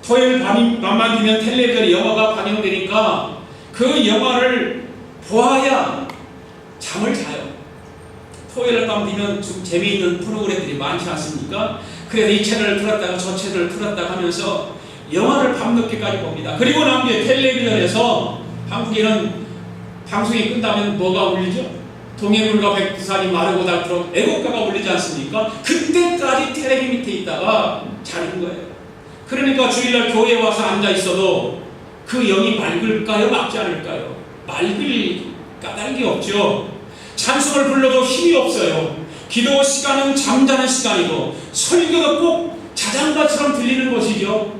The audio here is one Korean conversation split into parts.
토요일 밤만 되면 텔레비전에 영화가 방영되니까 그 영화를 보아야 잠을 자요. 토요일 밤 되면 좀 재미있는 프로그램들이 많지 않습니까? 그래서 이 채널을 틀었다가 저 채널을 틀었다가 하면서 영화를 밤늦게까지 봅니다. 그리고 난 뒤에 텔레비전에서 한국에는 방송이 끝나면 뭐가 울리죠? 동해물과 백두산이 마르고 닳도록 애국가가 울리지 않습니까? 그때까지 텔레비 밑에 있다가 자는 거예요. 그러니까 주일날 교회에 와서 앉아 있어도 그 영이 맑을까요? 맑지 않을까요? 맑을 까닭이 없죠. 찬송을 불러도 힘이 없어요. 기도 시간은 잠자는 시간이고 설교가 꼭 자장가처럼 들리는 것이죠.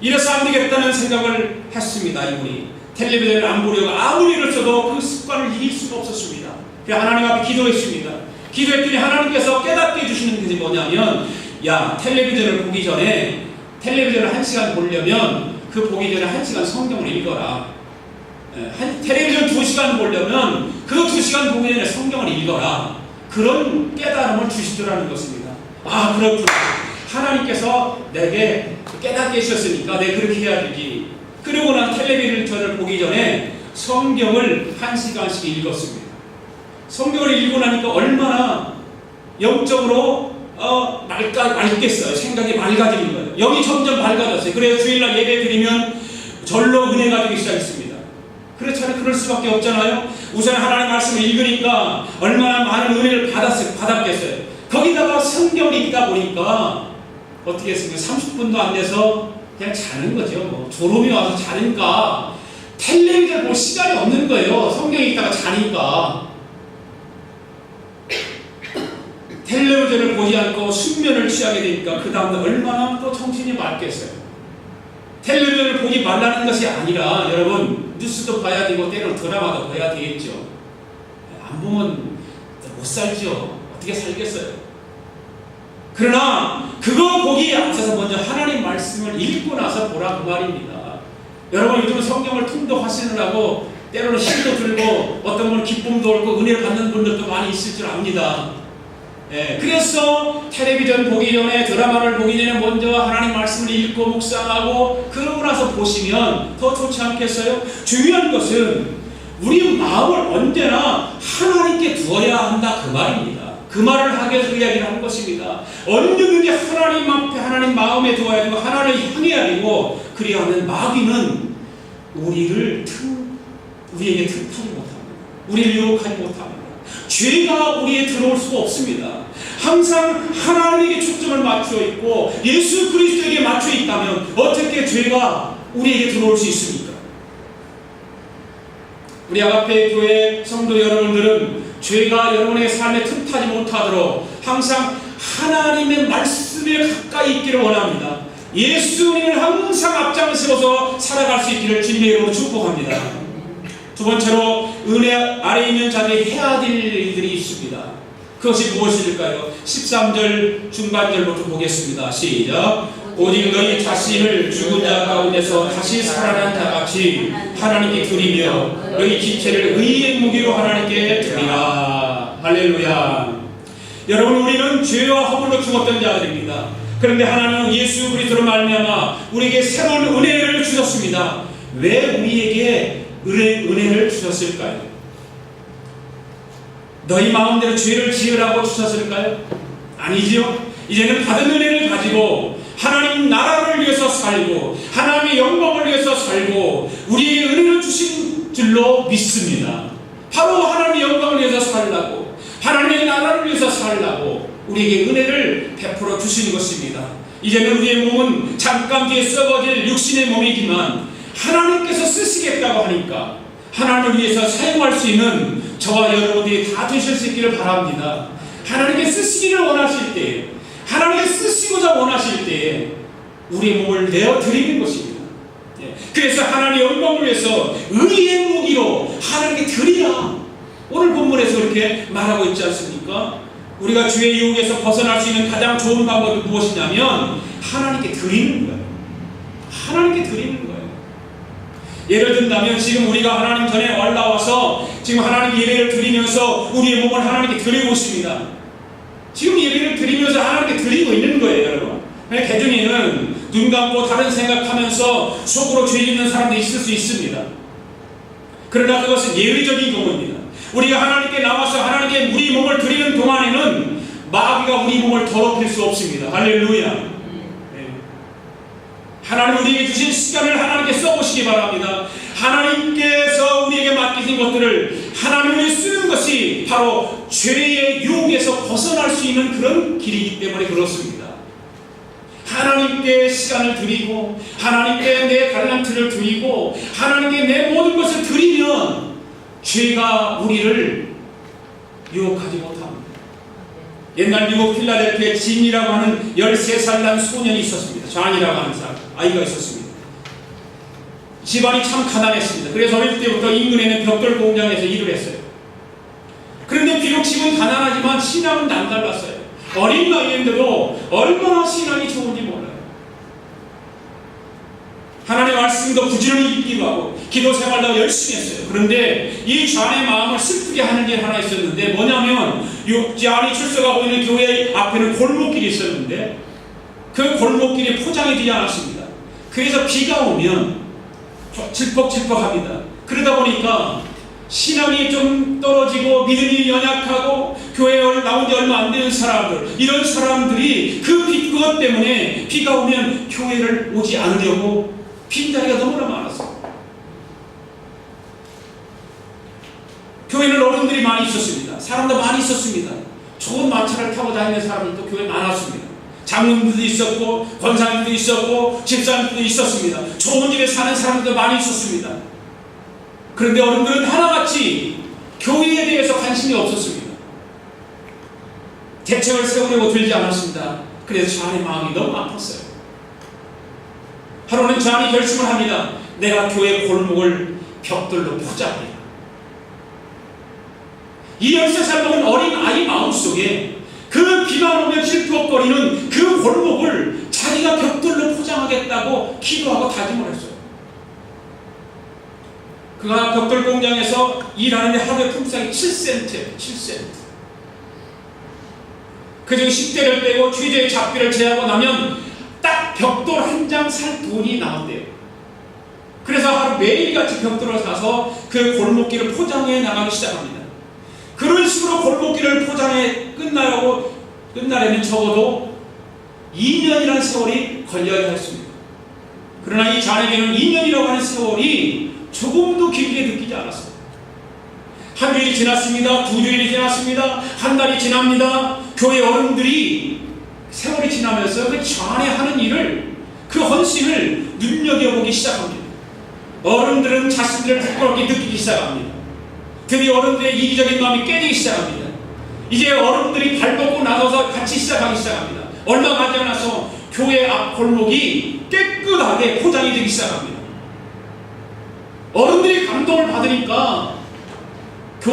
이래서 안 되겠다는 생각을 했습니다. 이분이 텔레비전을 안 보려고 아무리 그랬어도 그 습관을 이길 수가 없었습니다. 그래서 하나님 앞에 기도했습니다. 기도했더니 하나님께서 깨닫게 해주시는 것이 뭐냐면, 야, 텔레비전을 보기 전에 텔레비전을 1시간 보려면 그 보기 전에 1시간 성경을 읽어라. 텔레비전 2시간 보려면 그 2시간 보기 전에 성경을 읽어라. 그런 깨달음을 주시더라는 것입니다. 아, 그렇구나. 하나님께서 내게 깨닫게 해주셨으니까 내가 그렇게 해야 되지. 그리고 난 텔레비전을 보기 전에 성경을 1시간씩 읽었습니다. 성경을 읽고 나니까 얼마나 영적으로 맑겠어요. 생각이 맑아지는 거예요. 영이 점점 밝아졌어요. 그래서 주일날 예배 드리면 절로 은혜가 되기 시작했습니다. 그렇잖아요. 그럴 수밖에 없잖아요. 우선 하나님 말씀을 읽으니까 얼마나 많은 은혜를 받았겠어요. 거기다가 성경을 읽다 보니까 어떻게 했습니까? 30분도 안 돼서 그냥 자는 거죠. 뭐 졸음이 와서 자니까 텔레비전 볼 시간이 없는 거예요. 성경 읽다가 자니까. 텔레비전을 보지 않고 숙면을 취하게 되니까 그 다음날 얼마나 또 정신이 맑겠어요. 텔레비전을 보지 말라는 것이 아니라 여러분 뉴스도 봐야 되고 때로는 드라마도 봐야 되겠죠. 안 보면 못 살죠. 어떻게 살겠어요. 그러나 그거 보기에 앞서서 먼저 하나님 말씀을 읽고 나서 보라 그 말입니다. 여러분 요즘 성경을 통독하시느라고 때로는 힘도 들고 어떤 분은 기쁨도 얻고 은혜를 받는 분들도 많이 있을 줄 압니다. 그래서 텔레비전 보기 전에 드라마를 보기 전에 먼저 하나님 말씀을 읽고 묵상하고 그러고 나서 보시면 더 좋지 않겠어요? 중요한 것은 우리 마음을 언제나 하나님께 두어야 한다 그 말입니다. 그 말을 하기 위해서 이야기를 하는 것입니다. 언제든지 하나님 앞에 하나님 마음에 두어야 되고 하나님을 향해야 되고 그리하면 마귀는 우리에게 틈타지 못합니다. 우리를 유혹하지 못합니다. 죄가 우리에 들어올 수가 없습니다. 항상 하나님에게 초점을 맞춰 있고 예수 그리스도에게 맞춰 있다면 어떻게 죄가 우리에게 들어올 수 있습니까? 우리 아가페 교회 성도 여러분들은 죄가 여러분의 삶에 틈타지 못하도록 항상 하나님의 말씀에 가까이 있기를 원합니다. 예수님을 항상 앞장서서 살아갈 수 있기를 주님의 이름으로 축복합니다. 두 번째로 은혜 아래 있는 자들이 해야 될 일들이 있습니다. 그것이 무엇일까요? 13절 중반절부터 보겠습니다. 시작. 오직 너희 자신을 죽은 자 가운데서 다시 살아난 자같이 하나님께 드리며 너희 지체를 의의 무기로 하나님께 드리라. 할렐루야. 여러분 우리는 죄와 허물로 죽었던 자들입니다. 그런데 하나님은 예수 그리스도로 말미암아 우리에게 새로운 은혜를 주셨습니다. 왜 우리에게 은혜를 주셨을까요? 너희 마음대로 죄를 지으라고 주셨을까요? 아니지요. 이제는 받은 은혜를 가지고 하나님 나라를 위해서 살고 하나님의 영광을 위해서 살고 우리에게 은혜를 주신 줄로 믿습니다. 바로 하나님의 영광을 위해서 살라고 하나님의 나라를 위해서 살라고 우리에게 은혜를 베풀어 주신 것입니다. 이제는 우리의 몸은 잠깐 뒤에 썩어질 육신의 몸이지만 하나님께서 쓰시겠다고 하니까 하나님을 위해서 사용할 수 있는 저와 여러분들이 다 되실 수 있기를 바랍니다. 하나님께 쓰시기를 원하실 때 하나님께 쓰시고자 원하실 때 우리의 몸을 내어드리는 것입니다. 그래서 하나님의 영광을 위해서 의의 무기로 하나님께 드리라. 오늘 본문에서 그렇게 말하고 있지 않습니까? 우리가 주의 유혹에서 벗어날 수 있는 가장 좋은 방법이 무엇이냐면 하나님께 드리는 거예요. 하나님께 드리는 거예요. 예를 든다면 지금 우리가 하나님 전에 올라와서 지금 하나님 예배를 드리면서 우리의 몸을 하나님께 드리고 있습니다. 지금 예배를 드리면서 하나님께 드리고 있는 거예요, 여러분. 그냥 중에는 눈 감고 다른 생각하면서 속으로 죄 짓는 사람도 있을 수 있습니다. 그러나 그것은 예외적인 경우입니다. 우리가 하나님께 나와서 하나님께 우리 몸을 드리는 동안에는 마귀가 우리 몸을 더럽힐 수 없습니다. 할렐루야. 네. 하나님 우리에게 주신 시간을 하나님께 써보시기 바랍니다. 하나님께서 우리에게 맡기신 것들을 하나님을 쓰는 것이 바로 죄의 유혹에서 벗어날 수 있는 그런 길이기 때문에 그렇습니다. 하나님께 시간을 드리고 하나님께 내 달란트를 드리고 하나님께 내 모든 것을 드리면 죄가 우리를 유혹하지 못합니다. 옛날 미국 필라델피아에 진이라고 하는 13살 난 소년이 있었습니다. 잔이라고 하는 사람, 아이가 있었습니다. 집안이 참 가난했습니다. 그래서 어릴 때부터 인근에 있는 벽돌 공장에서 일을 했어요. 그런데 비록 집은 가난하지만 신앙은 남달랐어요. 어린 나이인데도 얼마나 신앙이 좋은지 몰라요. 하나님의 말씀도 부지런히 읽기도 하고 기도 생활도 열심히 했어요. 그런데 이 잔의 마음을 슬프게 하는 게 하나 있었는데 뭐냐면 잔이 출석하고 있는 교회 앞에는 골목길이 있었는데 그 골목길이 포장이 되지 않았습니다. 그래서 비가 오면 질퍽질퍽합니다. 그러다 보니까 신앙이 좀 떨어지고 믿음이 연약하고 교회에 나온 지 얼마 안 되는 사람들, 이런 사람들이 그것 때문에 비가 오면 교회를 오지 않으려고 빈자리가 너무나 많았어요. 교회는 어른들이 많이 있었습니다. 사람도 많이 있었습니다. 좋은 마차를 타고 다니는 사람들도 교회에 많았습니다. 장로님들도 있었고 권사님도 있었고 집사님도 있었습니다. 좋은 집에 사는 사람들도 많이 있었습니다. 그런데 어른들은 하나같이 교회에 대해서 관심이 없었습니다. 대책을 세우려고 들지 않았습니다. 그래서 잔의 마음이 너무 아팠어요. 하루는 잔이 결심을 합니다. 내가 교회 골목을 벽돌로 포장해야. 이 13살 먹은 어린 아이 마음속에 그 비만 오면 질퍽거리는 그 골목을 자기가 벽돌로 포장하겠다고 기도하고 다짐을 했어요. 그가 벽돌 공장에서 일하는데 하루에 품삯이 7센트. 그중 식대를 빼고 취재의 잡비를 제하고 나면 딱 벽돌 한 장 살 돈이 나온대요. 그래서 하루 매일같이 벽돌을 사서 그 골목길을 포장해 나가기 시작합니다. 그런 식으로 골목길을 포장해 끝나려면 적어도 2년이라는 세월이 걸려야 했습니다. 그러나 이 잔에게는 2년이라고 하는 세월이 조금도 길게 느끼지 않았어요. 한 주일이 지났습니다. 2주일이 지났습니다. 한 달이 지납니다. 교회 어른들이 세월이 지나면서 그 잔에 하는 일을, 그 헌신을 눈여겨보기 시작합니다. 어른들은 자신들을 부끄럽게 느끼기 시작합니다. 드디어 어른들의 이기적인 마음이 깨지기 시작합니다. 이제 어른들이 발벗고 나서서 같이 시작하기 시작합니다. 얼마 가지 않아서 교회 앞 골목이 깨끗하게 포장이 되기 시작합니다. 어른들이 감동을 받으니까 그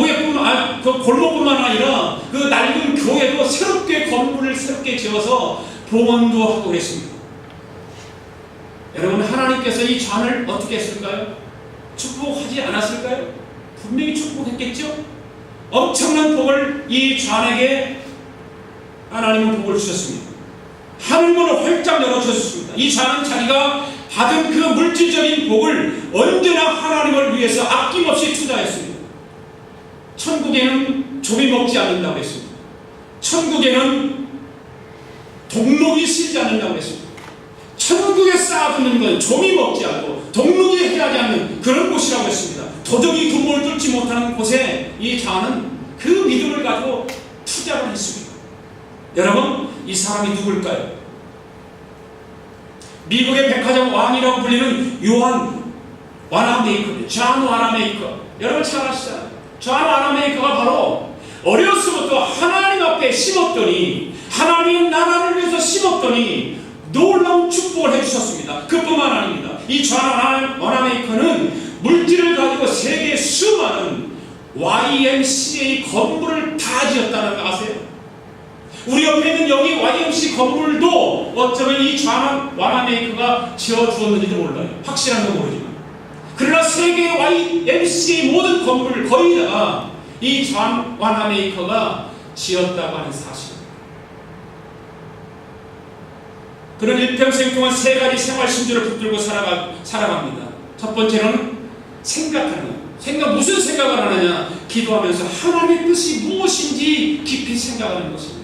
골목뿐만 아니라 그 낡은 교회도 건물을 새롭게 지어서 봉헌도 하고 그랬습니다. 여러분, 하나님께서 이 잔을 어떻게 했을까요? 축복하지 않았을까요? 분명히 축복했겠죠? 엄청난 복을 이 잔에게 하나님은 복을 주셨습니다. 하늘문을 활짝 열어주셨습니다. 이 잔은 자기가 받은 그 물질적인 복을 언제나 하나님을 위해서 아낌없이 투자했습니다. 천국에는 조미 먹지 않는다고 했습니다. 천국에는 동록이 쓰지 않는다고 했습니다. 천국에 쌓아두는 건 조미 먹지 않고 동록이 해하지 않는 그런 곳이라고 했습니다. 도적이 두목을 뚫지 못하는 곳에 이 잔은 그 믿음을 가지고 투자를 했습니다. 여러분, 이 사람이 누굴까요? 미국의 백화점 왕이라고 불리는 요한 와나메이커입니다. 존 와나메이커. 여러분 잘 아시잖아요. 존 와나메이커가 바로 어려서부터 하나님 앞에 심었더니, 하나님 나라를 위해서 심었더니 놀라운 축복을 해주셨습니다. 그뿐만 아닙니다. 이 존 와나메이커는 물질을 가지고 세계 수많은 YMCA 건물을 다 지었다는 거 아세요? 우리 옆에 있는 여기 YMCA 건물도 어쩌면 이 존 와나메이커가 지어주었는지도 몰라요. 확실한 건 모르지만. 그러나 세계 YMCA 모든 건물을 거의 다 이 존 와나메이커가 지었다고 하는 사실. 그는 일평생 동안 세 가지 생활 신조를 붙들고 살아갑니다. 첫 번째로는 생각하는 것. 무슨 생각을 하느냐? 기도하면서 하나님의 뜻이 무엇인지 깊이 생각하는 것입니다.